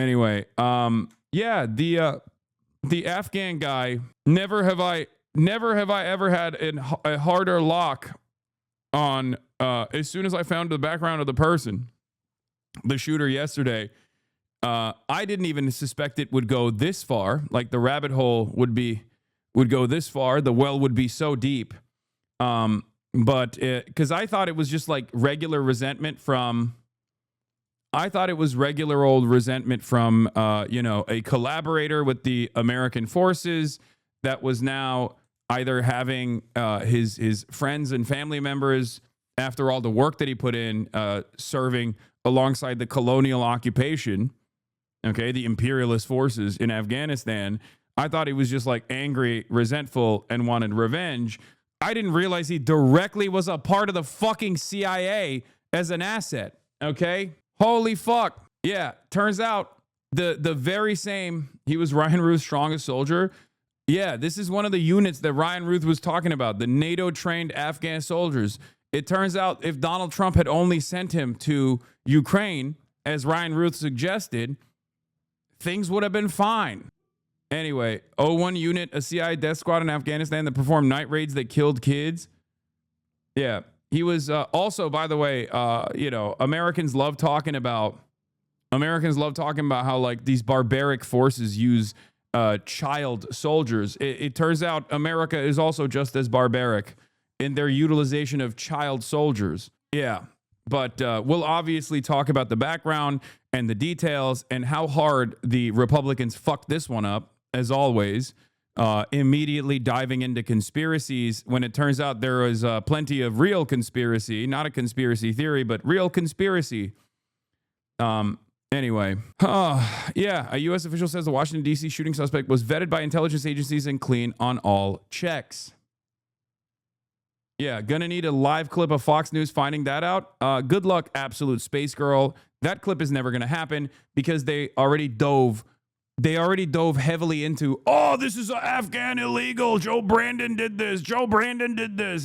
Anyway, yeah, the Afghan guy. Never have I ever had a harder lock on. As soon as I found the background of the person, the shooter yesterday, I didn't even suspect it would go this far. Like the rabbit hole would go this far. The well would be so deep. But because I thought it was just like regular resentment from. I thought it was regular old resentment from, a collaborator with the American forces that was now either having his friends and family members, after all the work that he put in, serving alongside the colonial occupation, okay, the imperialist forces in Afghanistan. I thought he was just like angry, resentful, and wanted revenge. I didn't realize he directly was a part of the fucking CIA as an asset, okay? Holy fuck. Yeah, turns out the very same, he was Ryan Ruth's strongest soldier. Yeah, this is one of the units that Ryan Ruth was talking about, the NATO-trained Afghan soldiers. It turns out if Donald Trump had only sent him to Ukraine, as Ryan Ruth suggested, things would have been fine. Anyway, 01 unit, a CIA death squad in Afghanistan that performed night raids that killed kids. Yeah. He was also, by the way, Americans love talking about how like these barbaric forces use child soldiers. It turns out America is also just as barbaric in their utilization of child soldiers. Yeah, but we'll obviously talk about the background and the details and how hard the Republicans fucked this one up, as always. Immediately diving into conspiracies when it turns out there was plenty of real conspiracy, not a conspiracy theory, but real conspiracy. Anyway, yeah, a U.S. official says the Washington, D.C. shooting suspect was vetted by intelligence agencies and clean on all checks. Yeah, gonna need a live clip of Fox News finding that out. Good luck, absolute space girl. That clip is never gonna happen because they already dove heavily into, this is an Afghan illegal. Joe Brandon did this.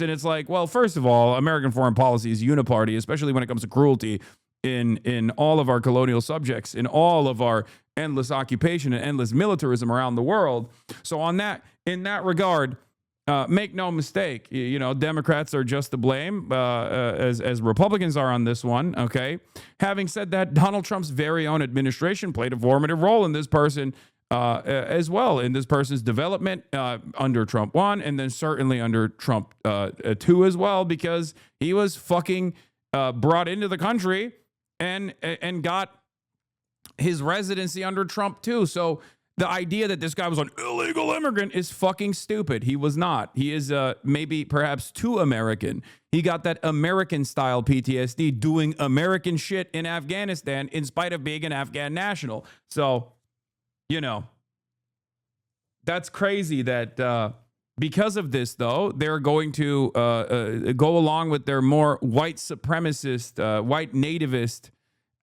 And it's like, well, first of all, American foreign policy is uniparty, especially when it comes to cruelty in all of our colonial subjects, in all of our endless occupation and endless militarism around the world. So in that regard, make no mistake, Democrats are just to blame, as Republicans are on this one, okay? Having said that, Donald Trump's very own administration played a formative role in this person as well, in this person's development under Trump 1, and then certainly under Trump 2 as well, because he was fucking brought into the country and got his residency under Trump 2. So the idea that this guy was an illegal immigrant is fucking stupid. He was not. He is maybe perhaps too American. He got that American-style PTSD doing American shit in Afghanistan in spite of being an Afghan national. So, that's crazy that because of this, though, they're going to go along with their more white supremacist, white nativist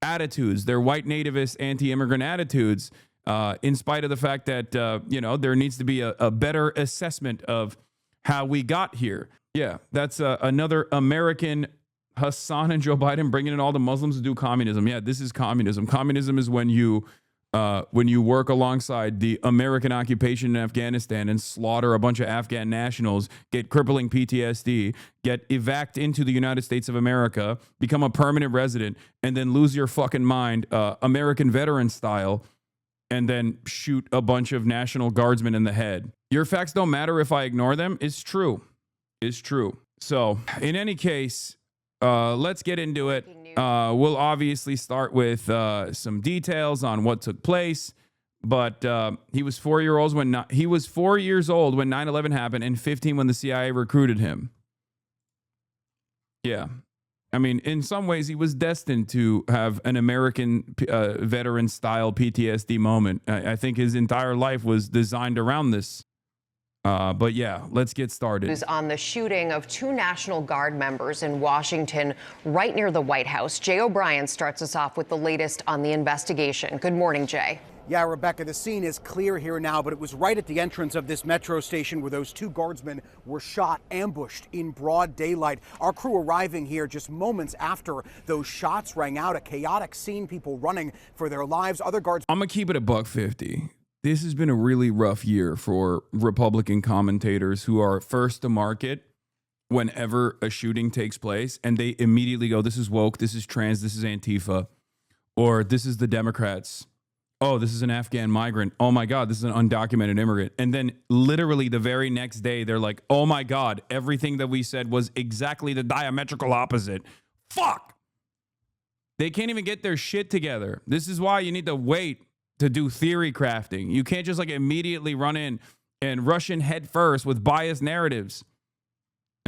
attitudes, their white nativist anti-immigrant attitudes. In spite of the fact that, there needs to be a better assessment of how we got here. Yeah, that's another American Hassan and Joe Biden bringing in all the Muslims to do communism. Yeah, this is communism. Communism is when you work alongside the American occupation in Afghanistan and slaughter a bunch of Afghan nationals, get crippling PTSD, get evac into the United States of America, become a permanent resident, and then lose your fucking mind, American veteran style, and then shoot a bunch of National Guardsmen in the head. Your facts don't matter if I ignore them. It's true. It's true. So, in any case, let's get into it. We'll obviously start with some details on what took place. But he was 4 years old when 9/11 happened, and 15 when the CIA recruited him. Yeah. I mean, in some ways, he was destined to have an American veteran-style PTSD moment. I think his entire life was designed around this. But yeah, let's get started. On the shooting of 2 National Guard members in Washington, right near the White House. Jay O'Brien starts us off with the latest on the investigation. Good morning, Jay. Yeah, Rebecca, the scene is clear here now, but it was right at the entrance of this metro station where those two guardsmen were shot, ambushed in broad daylight. Our crew arriving here just moments after those shots rang out. A chaotic scene, people running for their lives. Other guards. I'm gonna keep it a $1.50. This has been a really rough year for Republican commentators who are first to market whenever a shooting takes place, and they immediately go, "This is woke, this is trans, this is Antifa," or "This is the Democrats. Oh, this is an Afghan migrant. Oh my God, this is an undocumented immigrant." And then literally the very next day, they're like, "Oh my God, everything that we said was exactly the diametrical opposite." Fuck. They can't even get their shit together. This is why you need to wait to do theory crafting. You can't just like immediately run in and rush in head first with biased narratives.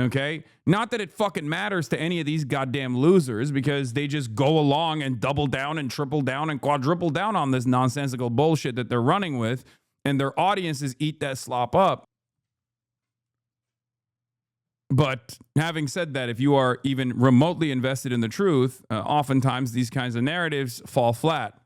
Okay? Not that it fucking matters to any of these goddamn losers, because they just go along and double down and triple down and quadruple down on this nonsensical bullshit that they're running with, and their audiences eat that slop up. But having said that, if you are even remotely invested in the truth, oftentimes these kinds of narratives fall flat.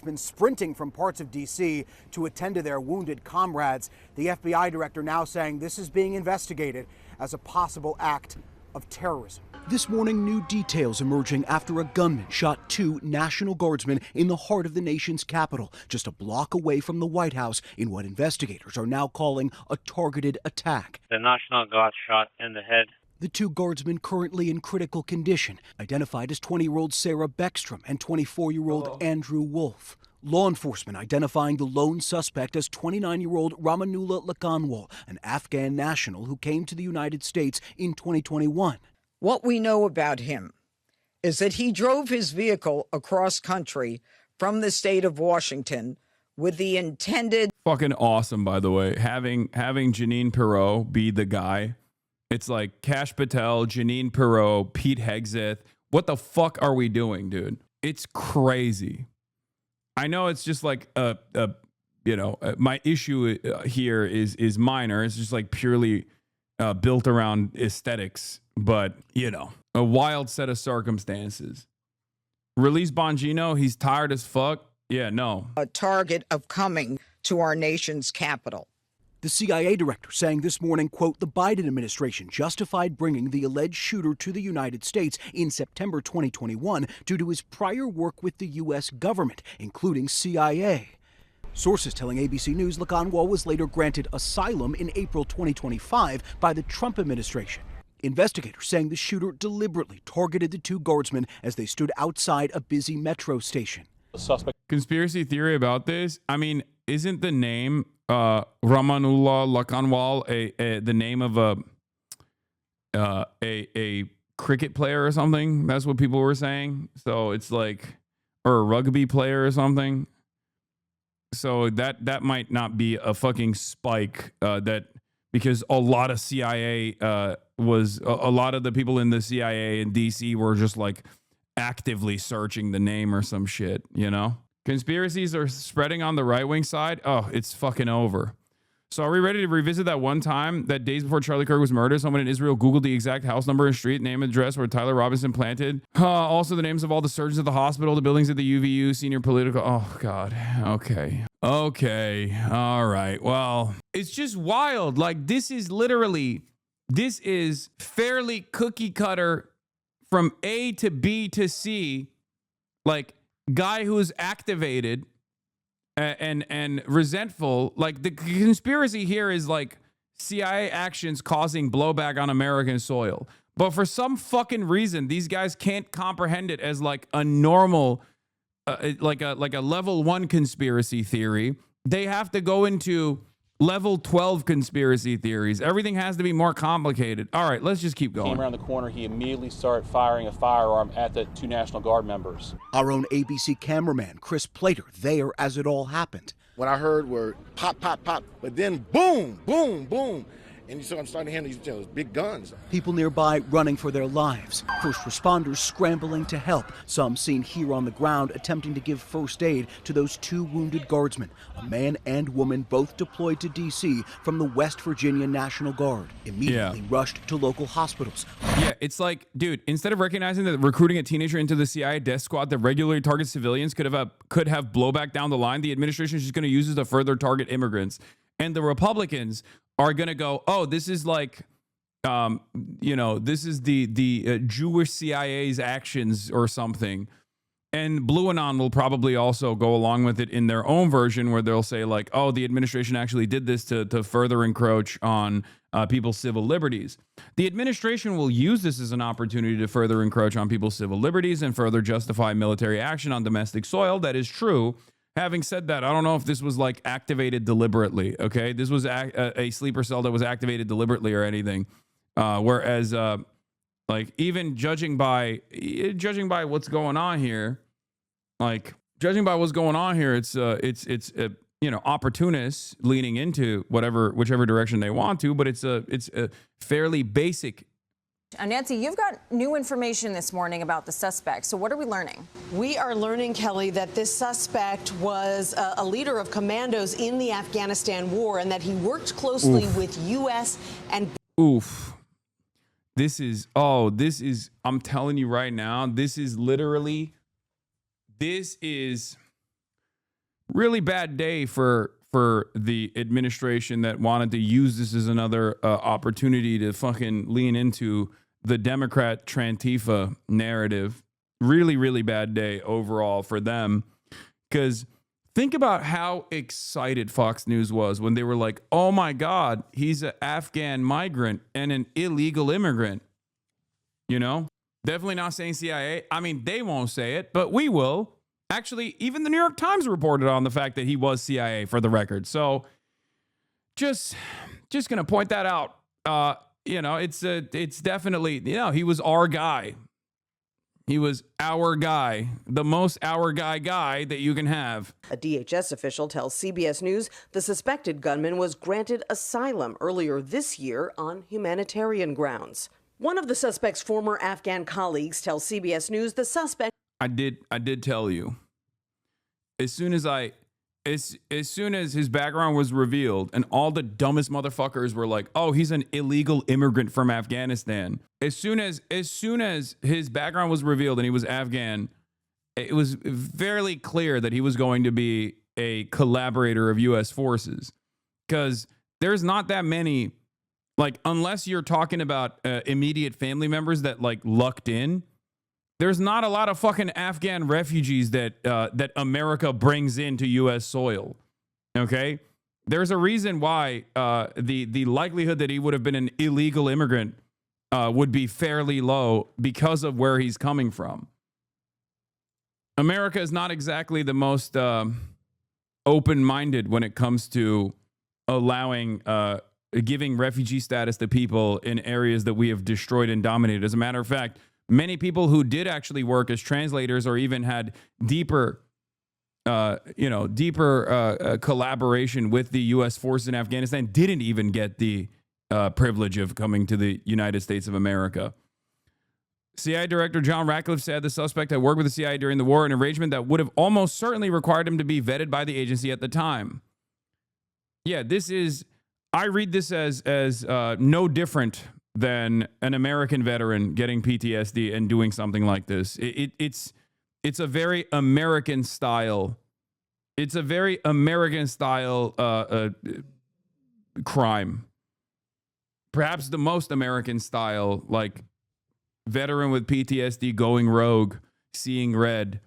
Been sprinting from parts of D.C. to attend to their wounded comrades. The FBI director now saying this is being investigated as a possible act of terrorism. This morning, new details emerging after a gunman shot two National Guardsmen in the heart of the nation's capital, just a block away from the White House, in what investigators are now calling a targeted attack. The National Guard shot in the head. The two guardsmen currently in critical condition, identified as 20-year-old Sarah Beckstrom and 24-year-old Andrew Wolf. Law enforcement identifying the lone suspect as 29-year-old Ramanullah Lakanwal, an Afghan national who came to the United States in 2021. What we know about him is that he drove his vehicle across country from the state of Washington with the intended... Fucking awesome, by the way. Having Janine Pirro be the guy. It's like Kash Patel, Janine Pirro, Pete Hegseth. What the fuck are we doing, dude? It's crazy. I know it's just like my issue here is minor. It's just like purely built around aesthetics, but a wild set of circumstances. Release Bongino, he's tired as fuck. Yeah, no. A target of coming to our nation's capital. The CIA director saying this morning, quote, the Biden administration justified bringing the alleged shooter to the United States in September 2021 due to his prior work with the U.S. government, including CIA. Sources telling ABC News Lakanwal was later granted asylum in April 2025 by the Trump administration. Investigators saying the shooter deliberately targeted the two guardsmen as they stood outside a busy metro station. Conspiracy theory about this? I mean, isn't the name Ramanullah Lakanwal the name of a cricket player or something? That's what people were saying. So it's like, or a rugby player or something. So that might not be a fucking spike that, because a lot of CIA was a lot of the people in the CIA in DC were just like actively searching the name or some shit, Conspiracies are spreading on the right-wing side. Oh, it's fucking over. So are we ready to revisit that one time that days before Charlie Kirk was murdered, someone in Israel Googled the exact house number and street name and address where Tyler Robinson planted? Also the names of all the surgeons at the hospital, the buildings at the UVU, senior political. Oh, God. Okay. All right. Well, it's just wild. Like, this is fairly cookie cutter from A to B to C. Like, guy who is activated and resentful. Like, the conspiracy here is like CIA actions causing blowback on American soil. But for some fucking reason, these guys can't comprehend it as like a normal, like a level 1 conspiracy theory. They have to go into level 12 conspiracy theories. Everything has to be more complicated. All right, let's just keep going. Came around the corner, he immediately started firing a firearm at the two National Guard members. Our own ABC cameraman, Chris Plater, there as it all happened. What I heard were pop, pop, pop, but then boom, boom, boom. and I'm starting to handle these big guns. People nearby running for their lives. First responders scrambling to help. Some seen here on the ground attempting to give first aid to those 2 wounded guardsmen, a man and woman both deployed to D.C. from the West Virginia National Guard. Immediately rushed to local hospitals. Yeah, it's like, dude, instead of recognizing that recruiting a teenager into the CIA death squad that regularly targets civilians could have blowback down the line, the administration is just going to use this to further target immigrants. And the Republicans are going to go, oh, this is like, this is the Jewish CIA's actions or something. And Blue Anon will probably also go along with it in their own version where they'll say like, oh, the administration actually did this to further encroach on people's civil liberties. The administration will use this as an opportunity to further encroach on people's civil liberties and further justify military action on domestic soil. That is true. Having said that, I don't know if this was like activated deliberately. Okay, this was a sleeper cell that was activated deliberately or anything. Whereas, like even judging by what's going on here, it's opportunists leaning into whichever direction they want to, but it's a fairly basic. Nancy, you've got new information this morning about the suspect. So what are we learning? We are learning, Kelly, that this suspect was a leader of commandos in the Afghanistan war and that he worked closely with U.S. and... This is, I'm telling you right now, this is really bad day for the administration that wanted to use this as another opportunity to fucking lean into the Democrat Trantifa narrative. Really, really bad day overall for them. Because think about how excited Fox News was when they were like, oh my God, he's an Afghan migrant and an illegal immigrant. You know, definitely not saying CIA. I mean, they won't say it, but we will. Actually, even the New York Times reported on the fact that he was CIA for the record. So just going to point that out. It's definitely, he was our guy. He was our guy, the most our guy that you can have. A DHS official tells CBS News the suspected gunman was granted asylum earlier this year on humanitarian grounds. One of the suspect's former Afghan colleagues tells CBS News the suspect... I did tell you. As soon as his background was revealed and all the dumbest motherfuckers were like, oh, he's an illegal immigrant from Afghanistan. As soon as his background was revealed and he was Afghan, it was fairly clear that he was going to be a collaborator of U.S. forces. Because there's not that many, like, unless you're talking about immediate family members that like lucked in, there's not a lot of fucking Afghan refugees that America brings into U.S. soil. Okay, there's a reason why the likelihood that he would have been an illegal immigrant would be fairly low because of where he's coming from. America is not exactly the most open-minded when it comes to allowing giving refugee status to people in areas that we have destroyed and dominated. As a matter of fact, many people who did actually work as translators or even had deeper collaboration with the U.S. forces in Afghanistan didn't even get the privilege of coming to the United States of America. CIA Director John Ratcliffe said the suspect had worked with the CIA during the war, an arrangement that would have almost certainly required him to be vetted by the agency at the time. Yeah, I read this as no different than an American veteran getting PTSD and doing something like this. It's a very American style. It's a very American style crime. Perhaps the most American style, like veteran with PTSD going rogue, seeing red.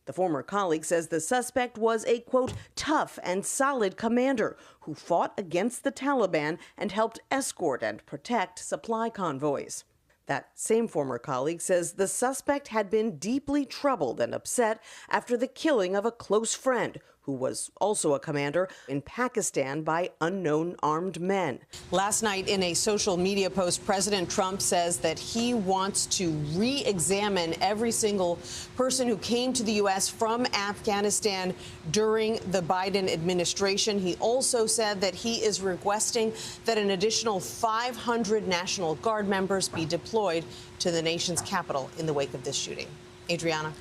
The former colleague says the suspect was a, quote, tough and solid commander who fought against the Taliban and helped escort and protect supply convoys. That same former colleague says the suspect had been deeply troubled and upset after the killing of a close friend who who was also a commander in Pakistan by unknown armed men. Last night in a social media post, President Trump says that he wants to re-examine every single person who came to the U.S. from Afghanistan during the Biden administration. He also said that he is requesting that an additional 500 National Guard members be deployed to the nation's capital in the wake of this shooting. Adriana.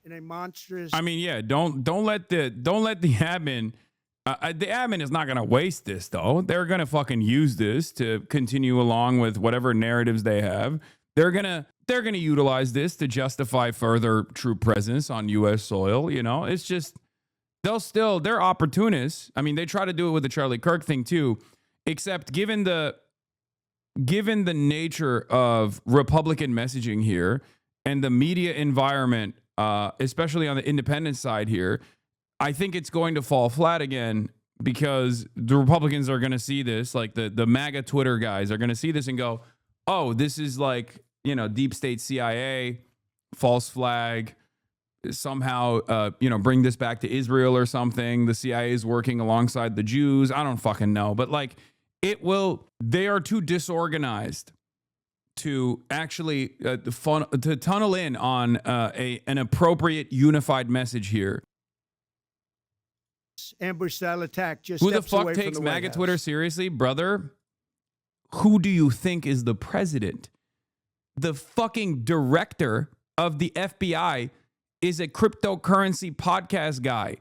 In a monstrous. I mean, yeah, don't let the admin. The admin is not going to waste this, though. They're going to fucking use this to continue along with whatever narratives they have. They're gonna utilize this to justify further troop presence on U.S. soil. You know, it's just they're opportunists. I mean, they try to do it with the Charlie Kirk thing too, except given the nature of Republican messaging here and the media environment. Especially on the independent side here, I think it's going to fall flat again because the Republicans are going to see this, like the MAGA Twitter guys are going to see this and go, oh, this is like, you know, deep state CIA, false flag, somehow, bring this back to Israel or something. The CIA is working alongside the Jews. I don't fucking know. But like they are too disorganized to actually to tunnel in on an appropriate unified message here. Ambush style attack. Just who the fuck takes MAGA Twitter seriously, brother? Who do you think is the president? The fucking director of the FBI is a cryptocurrency podcast guy.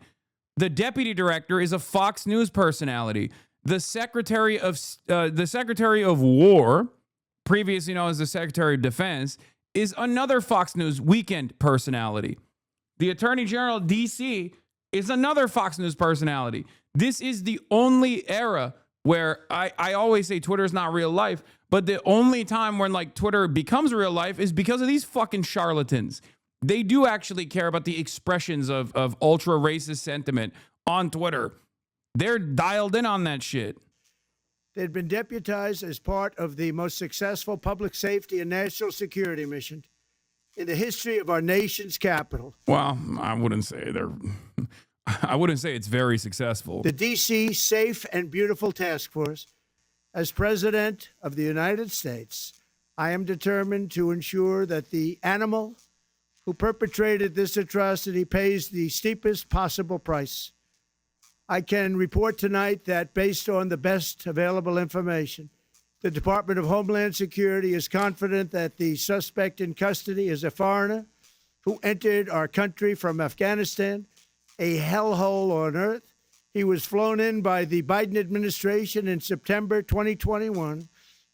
The deputy director is a Fox News personality. The secretary of War, previously known as the Secretary of Defense, is another Fox News weekend personality. The Attorney General of DC is another Fox News personality. This is the only era where I always say Twitter is not real life, but the only time when like Twitter becomes real life is because of these fucking charlatans. They do actually care about the expressions of ultra racist sentiment on Twitter. They're dialed in on that shit. They'd been deputized as part of the most successful public safety and national security mission in the history of our nation's capital. Well, I wouldn't say it's very successful. The D.C. Safe and Beautiful Task Force. As President of the United States, I am determined to ensure that the animal who perpetrated this atrocity pays the steepest possible price. I can report tonight that based on the best available information, the Department of Homeland Security is confident that the suspect in custody is a foreigner who entered our country from Afghanistan, a hellhole on earth. He was flown in by the Biden administration in September 2021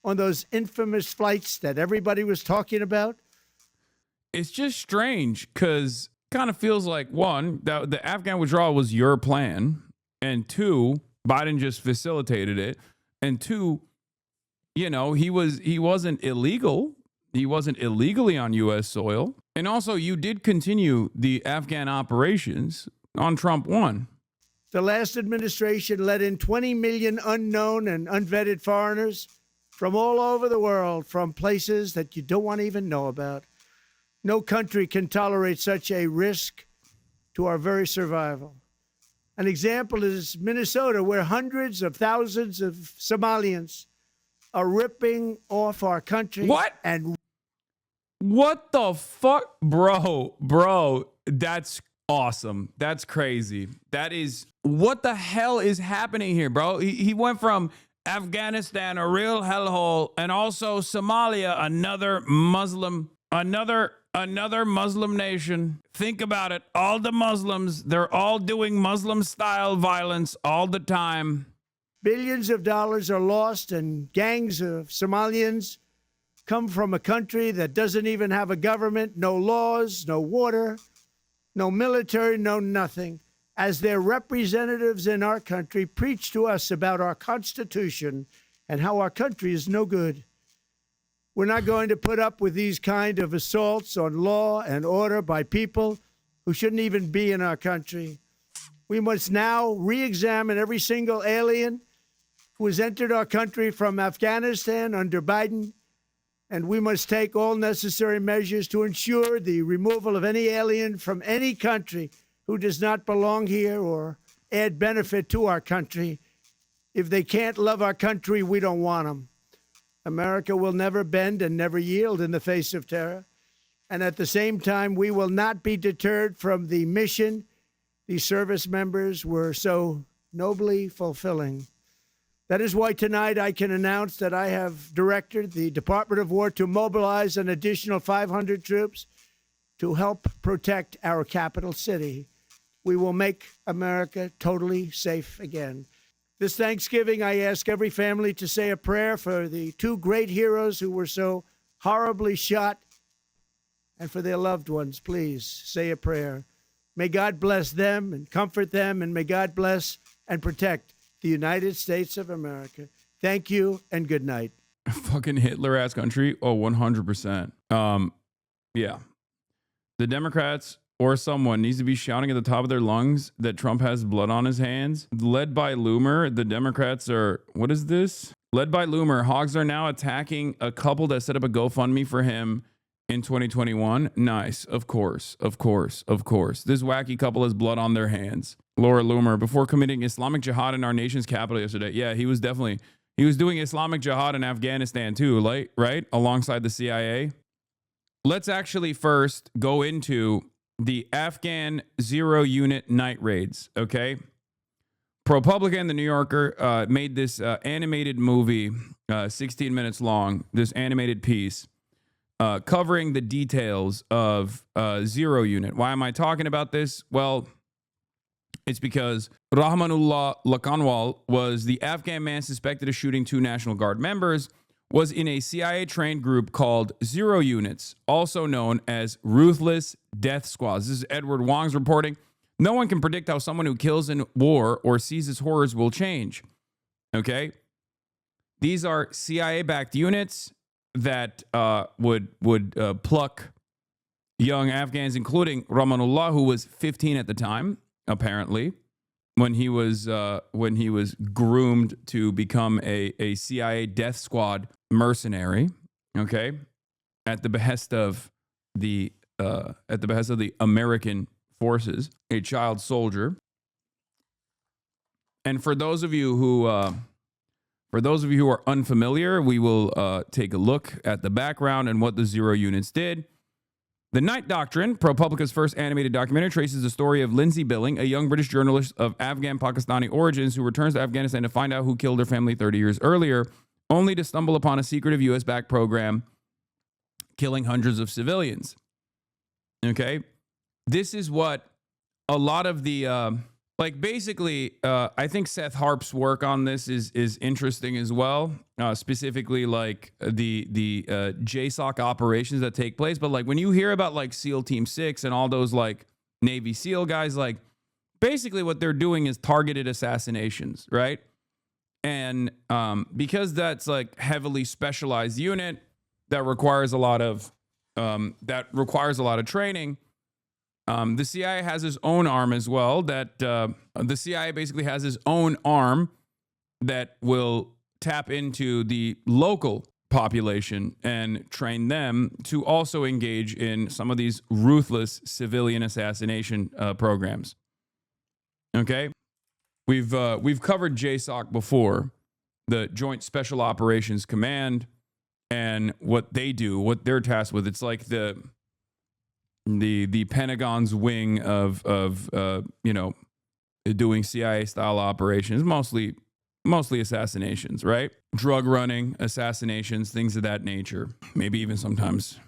on those infamous flights that everybody was talking about. It's just strange because it kind of feels like, one, that the Afghan withdrawal was your plan. And two, Biden just facilitated it. And two, you know, he wasn't illegal. He wasn't illegally on U.S. soil. And also, you did continue the Afghan operations on Trump 1. The last administration let in 20 million unknown and unvetted foreigners from all over the world, from places that you don't want to even know about. No country can tolerate such a risk to our very survival. An example is Minnesota, where hundreds of thousands of Somalians are ripping off our country. What? And what the fuck? Bro, that's awesome. That's crazy. That is, what the hell is happening here, bro? He went from Afghanistan, a real hellhole, and also Somalia, another Muslim nation. Think about it. All the Muslims, they're all doing Muslim-style violence all the time. Billions of dollars are lost, and gangs of Somalians come from a country that doesn't even have a government, no laws, no water, no military, no nothing. As their representatives in our country preach to us about our Constitution and how our country is no good. We're not going to put up with these kind of assaults on law and order by people who shouldn't even be in our country. We must now re-examine every single alien who has entered our country from Afghanistan under Biden, and we must take all necessary measures to ensure the removal of any alien from any country who does not belong here or add benefit to our country. If they can't love our country, we don't want them. America will never bend and never yield in the face of terror. And at the same time, we will not be deterred from the mission these service members were so nobly fulfilling. That is why tonight I can announce that I have directed the Department of War to mobilize an additional 500 troops to help protect our capital city. We will make America totally safe again. This Thanksgiving, I ask every family to say a prayer for the two great heroes who were so horribly shot, and for their loved ones. Please say a prayer. May God bless them and comfort them, and may God bless and protect the United States of America. Thank you and good night. Fucking Hitler-ass country. Oh, 100%. Yeah. The Democrats or someone needs to be shouting at the top of their lungs that Trump has blood on his hands. Led by Loomer, the Democrats are, what is this? Led by Loomer, hogs are now attacking a couple that set up a GoFundMe for him in 2021. Nice. Of course. This wacky couple has blood on their hands. Laura Loomer, before committing Islamic jihad in our nation's capital yesterday. Yeah, he was doing Islamic jihad in Afghanistan too, right? Alongside the CIA. Let's actually first go into the Afghan zero unit night raids, okay? ProPublica, the New Yorker, made this animated movie, 16 minutes long, this animated piece, covering the details of zero unit. Why am I talking about this? Well, it's because Rahmanullah Lakanwal was the Afghan man suspected of shooting two National Guard members, was in a CIA-trained group called Zero Units, also known as Ruthless Death Squads. This is Edward Wong's reporting. No one can predict how someone who kills in war or sees its horrors will change. Okay? These are CIA-backed units that would pluck young Afghans, including Rahmanullah, who was 15 at the time, apparently, when he was groomed to become a CIA death squad mercenary. Okay, at the behest of the American forces, a child soldier. And for those of you who are unfamiliar, we will take a look at the background and what the Zero Units did. The Night Doctrine, ProPublica's first animated documentary, traces the story of Lindsay Billing, a young British journalist of Afghan Pakistani origins who returns to Afghanistan to find out who killed her family 30 years earlier, only to stumble upon a secretive U.S.-backed program killing hundreds of civilians. Okay? This is what a lot of the... I think Seth Harp's work on this is interesting as well. Specifically, like the JSOC operations that take place. But like when you hear about like SEAL Team 6 and all those like Navy SEAL guys, like basically what they're doing is targeted assassinations, right? And because that's like heavily specialized unit that requires a lot of training. The CIA has its own arm as well. That the CIA basically has its own arm that will tap into the local population and train them to also engage in some of these ruthless civilian assassination programs. Okay, we've covered JSOC before, the Joint Special Operations Command, and what they do, what they're tasked with. It's like the Pentagon's wing of doing CIA style operations, mostly assassinations, right? Drug running, assassinations, things of that nature. Maybe even sometimes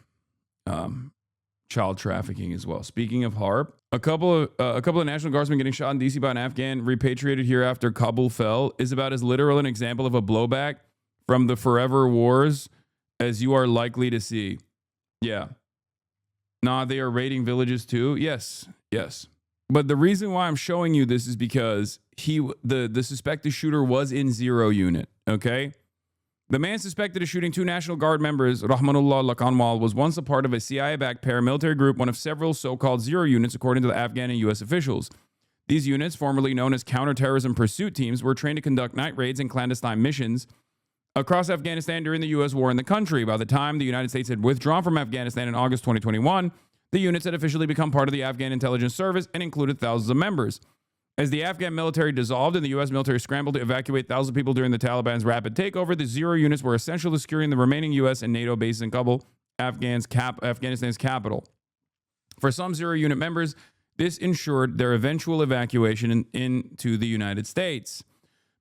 child trafficking as well. Speaking of HARP, a couple of National Guardsmen getting shot in DC by an Afghan repatriated here after Kabul fell is about as literal an example of a blowback from the forever wars as you are likely to see. Yeah. Nah, they are raiding villages too. Yes. But the reason why I'm showing you this is because the suspected shooter was in Zero Unit. Okay, the man suspected of shooting two National Guard members, Rahmanullah Lakanwal, was once a part of a CIA-backed paramilitary group, one of several so-called Zero Units, according to the Afghan and U.S. officials. These units, formerly known as counterterrorism pursuit teams, were trained to conduct night raids and clandestine missions across Afghanistan during the U.S. war in the country. By the time the United States had withdrawn from Afghanistan in August 2021, the units had officially become part of the Afghan intelligence service and included thousands of members. As the Afghan military dissolved and the U.S. military scrambled to evacuate thousands of people during the Taliban's rapid takeover, the Zero units were essential to securing the remaining U.S. and NATO bases in Kabul, Afghanistan's capital. For some Zero unit members, this ensured their eventual evacuation into the United States.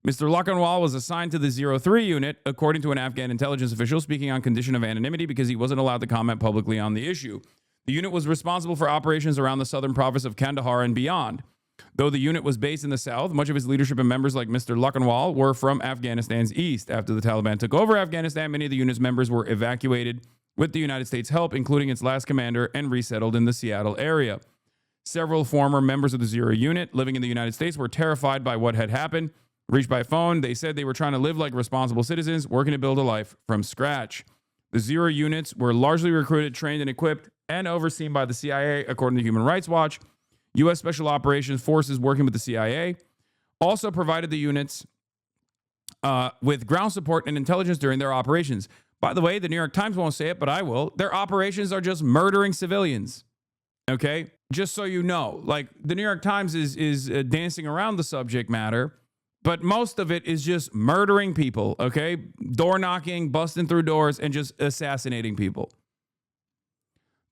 Mr. Lakanwal was assigned to the 03 unit, according to an Afghan intelligence official speaking on condition of anonymity because he wasn't allowed to comment publicly on the issue. The unit was responsible for operations around the southern province of Kandahar and beyond. Though the unit was based in the south, much of its leadership and members like Mr. Lakanwal were from Afghanistan's east. After the Taliban took over Afghanistan, many of the unit's members were evacuated with the United States' help, including its last commander, and resettled in the Seattle area. Several former members of the Zero unit living in the United States were terrified by what had happened. Reached by phone, they said they were trying to live like responsible citizens, working to build a life from scratch. The Zero units were largely recruited, trained, and equipped, and overseen by the CIA, according to Human Rights Watch. U.S. Special Operations Forces working with the CIA also provided the units with ground support and intelligence during their operations. By the way, the New York Times won't say it, but I will. Their operations are just murdering civilians. Okay? Just so you know. Like, the New York Times is dancing around the subject matter, but most of it is just murdering people, okay? Door knocking, busting through doors, and just assassinating people.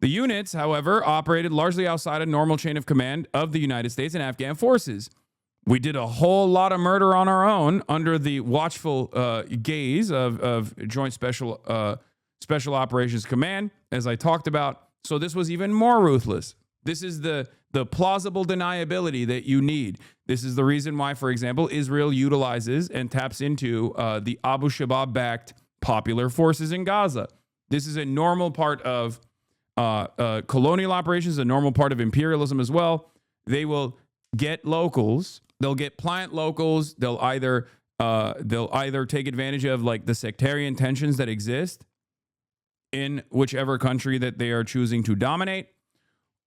The units, however, operated largely outside a normal chain of command of the United States and Afghan forces. We did a whole lot of murder on our own under the watchful gaze of Joint Special Operations Command, as I talked about. So this was even more ruthless. This is the plausible deniability that you need. This is the reason why, for example, Israel utilizes and taps into the Abu Shabaab-backed popular forces in Gaza. This is a normal part of colonial operations, a normal part of imperialism as well. They will get locals. They'll get pliant locals. They'll either take advantage of like the sectarian tensions that exist in whichever country that they are choosing to dominate,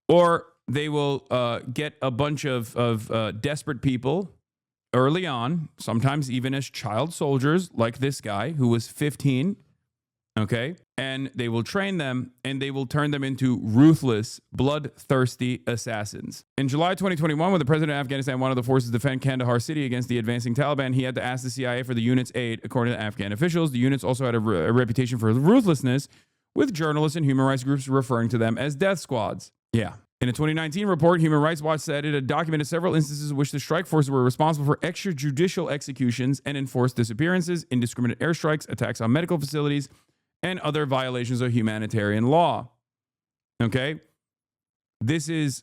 or they will get a bunch of desperate people early on, sometimes even as child soldiers, like this guy who was 15. Okay. And they will train them and they will turn them into ruthless, bloodthirsty assassins. In July 2021, when the president of Afghanistan wanted the forces to defend Kandahar city against the advancing Taliban, he had to ask the CIA for the unit's aid, according to Afghan officials. The units also had a reputation for ruthlessness, with journalists and human rights groups referring to them as death squads. Yeah. In a 2019 report, Human Rights Watch said it had documented several instances in which the strike forces were responsible for extrajudicial executions and enforced disappearances, indiscriminate airstrikes, attacks on medical facilities, and other violations of humanitarian law. Okay? This is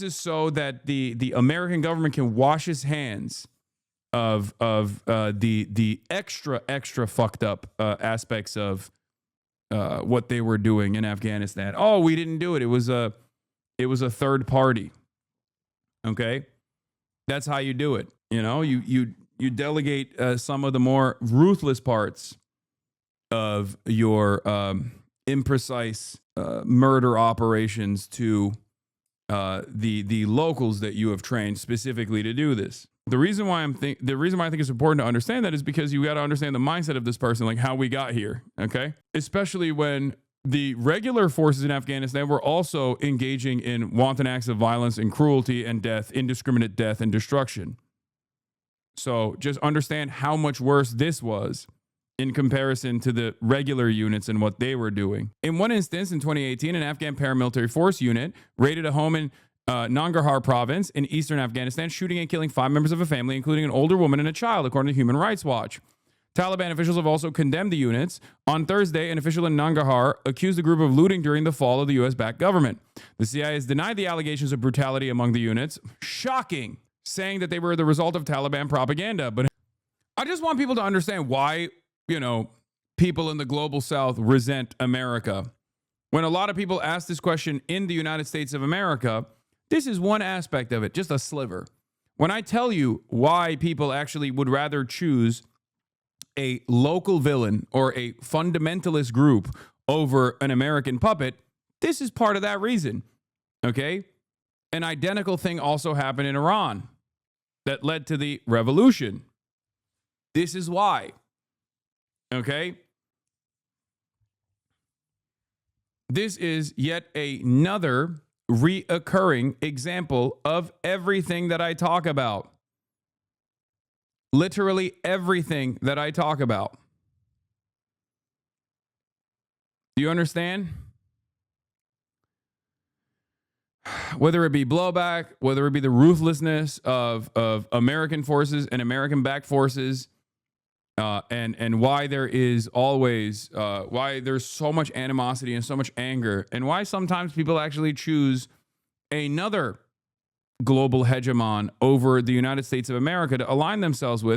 so that the American government can wash its hands of the extra fucked up aspects of what they were doing in Afghanistan. Oh, we didn't do it. It was a third party. Okay? That's how you do it. You know, you delegate some of the more ruthless parts of your imprecise murder operations to the locals that you have trained specifically to do this. The reason why I think it's important to understand that is because you got to understand the mindset of this person, like how we got here. Okay, especially when the regular forces in Afghanistan were also engaging in wanton acts of violence and cruelty and death, indiscriminate death and destruction. So just understand how much worse this was in comparison to the regular units and what they were doing. In one instance, in 2018, an Afghan paramilitary force unit raided a home in Nangarhar province in eastern Afghanistan, shooting and killing 5 members of a family, including an older woman and a child, according to Human Rights Watch. Taliban officials have also condemned the units. On Thursday, an official in Nangarhar accused the group of looting during the fall of the U.S.-backed government. The CIA has denied the allegations of brutality among the units. Shocking, saying that they were the result of Taliban propaganda. But I just want people to understand why, you know, people in the global south resent America. When a lot of people ask this question in the United States of America, this is one aspect of it, just a sliver. When I tell you why people actually would rather choose a local villain or a fundamentalist group over an American puppet, this is part of that reason. Okay? An identical thing also happened in Iran that led to the revolution. This is why. Okay? This is yet another reoccurring example of everything that I talk about. Literally everything that I talk about. Do you understand? Whether it be blowback, whether it be the ruthlessness of American forces and American-backed forces, and why there is always, why there's so much animosity and so much anger, and why sometimes people actually choose another global hegemon over the United States of America to align themselves with.